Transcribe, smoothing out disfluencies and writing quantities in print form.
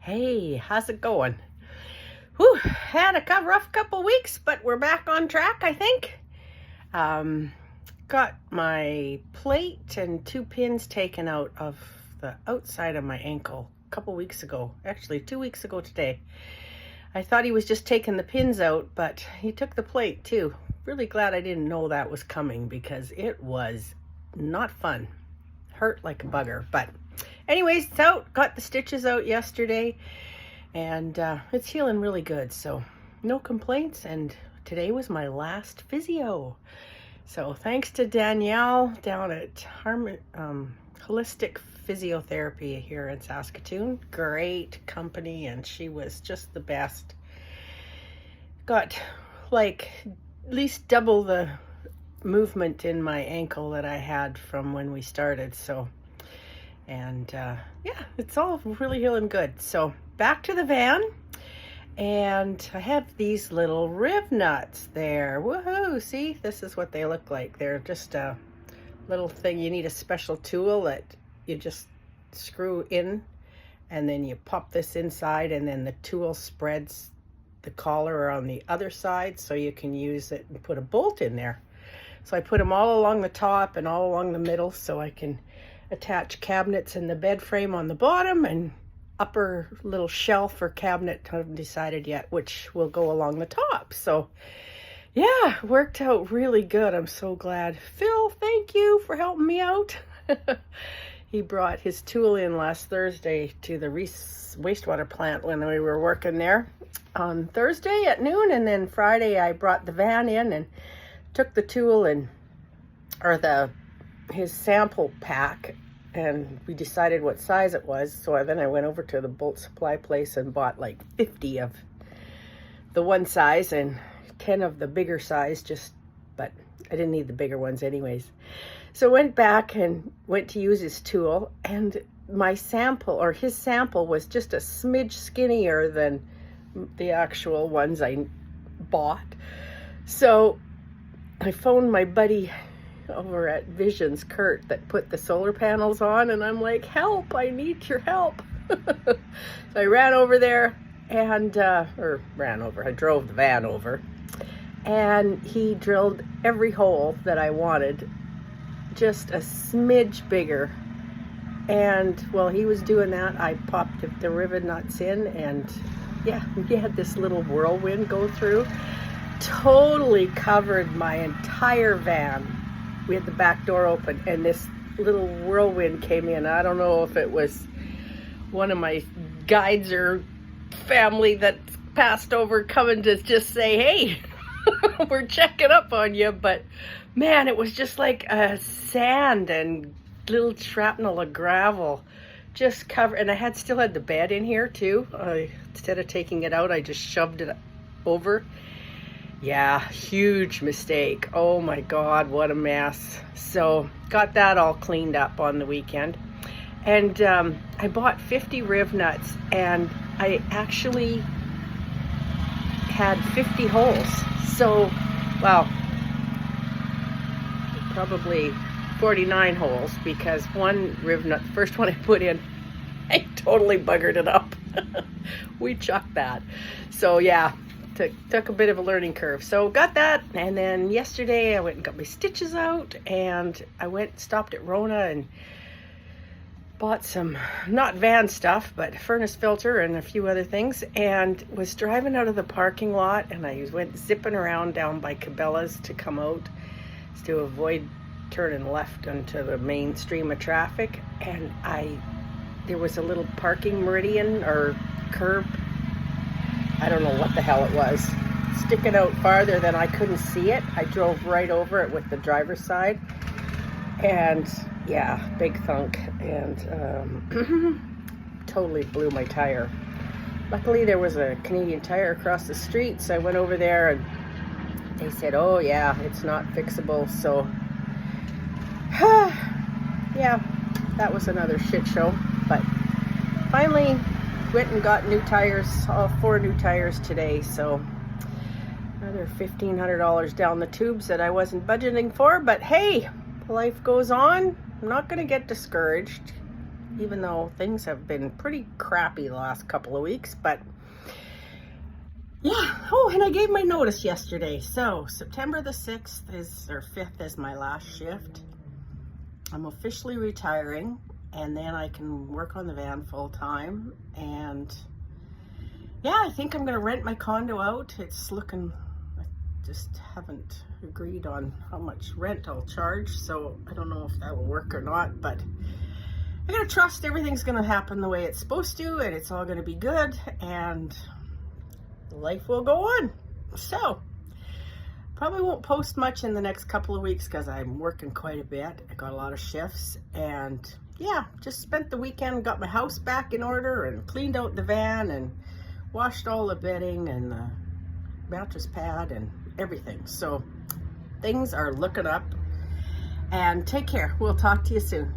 Hey, how's it going? Whew, had a rough couple weeks, but we're back on track, I think. Got my plate and 2 pins taken out of the outside of my ankle a couple weeks ago. Actually, 2 weeks ago today. I thought he was just taking the pins out, but he took the plate too. Really glad I didn't know that was coming because it was not fun. Hurt like a bugger, but anyways, it's out. Got the stitches out yesterday, and it's healing really good, so no complaints. And today was my last physio, so thanks to Danielle down at Holistic Physiotherapy here in Saskatoon. Great company, and she was just the best. Got like at least double the movement in my ankle that I had from when we started, so and yeah, it's all really healing good. So back to the van, and I have these little rib nuts there. Woohoo! See, this is what they look like. They're just a little thing. You need a special tool that you just screw in, and then you pop this inside, and then the tool spreads the collar on the other side so you can use it and put a bolt in there. So I put them all along the top and all along the middle so I can attach cabinets in the bed frame on the bottom and upper little shelf or cabinet. I haven't decided yet which will go along the top. So yeah, worked out really good. I'm so glad. Phil, thank you for helping me out. He brought his tool in last Thursday to the wastewater plant when we were working there on Thursday at noon, and then Friday I brought the van in and took the tool and his sample pack, and we decided what size it was. So then I went over to the bolt supply place and bought like 50 of the one size and 10 of the bigger size, but I didn't need the bigger ones anyways. So went back and went to use his tool, and my sample, or his sample, was just a smidge skinnier than the actual ones I bought. So I phoned my buddy over at Visions, Kurt, that put the solar panels on, and I'm like, help, I need your help. So I ran over there and I drove the van over, and he drilled every hole that I wanted, just a smidge bigger. And while he was doing that, I popped the rivet nuts in, and yeah, we had this little whirlwind go through. Totally covered my entire van. We had the back door open, and this little whirlwind came in. I don't know if it was one of my guides or family that passed over coming to just say, hey, we're checking up on you. But man, it was just like a sand and little shrapnel of gravel just covered. And I still had the bed in here too. Instead of taking it out, I just shoved it over. Yeah, huge mistake. Oh my God, what a mess. So got that all cleaned up on the weekend. And I bought 50 rib nuts, and I actually had 50 holes. So, well, probably 49 holes, because one rib nut, the first one I put in, I totally buggered it up. We chucked that. So yeah, took a bit of a learning curve. So got that, and then yesterday I went and got my stitches out, and I stopped at Rona and bought some, not van stuff, but furnace filter and a few other things, and was driving out of the parking lot, and I went zipping around down by Cabela's to come out to avoid turning left onto the main stream of traffic. And there was a little parking meridian or curb, I don't know what the hell it was, sticking out farther than I couldn't see it. I drove right over it with the driver's side, and yeah, big thunk, and totally blew my tire. Luckily there was a Canadian Tire across the street, so I went over there, and they said, oh yeah, it's not fixable. So yeah, that was another shit show. But finally went and got new tires, all 4 new tires today. So another $1,500 down the tubes that I wasn't budgeting for. But hey, life goes on. I'm not going to get discouraged. even though things have been pretty crappy the last couple of weeks. But yeah, oh, and I gave my notice yesterday. So September the 6th or 5th is my last shift. I'm officially retiring, and then I can work on the van full time. And yeah, I think I'm gonna rent my condo out. It's looking, I just haven't agreed on how much rent I'll charge, so I don't know if that will work or not, but I gotta trust everything's gonna happen the way it's supposed to, and it's all gonna be good, and life will go on. So probably won't post much in the next couple of weeks because I'm working quite a bit. I got a lot of shifts, and yeah, just spent the weekend, got my house back in order and cleaned out the van and washed all the bedding and the mattress pad and everything. So things are looking up, and take care. We'll talk to you soon.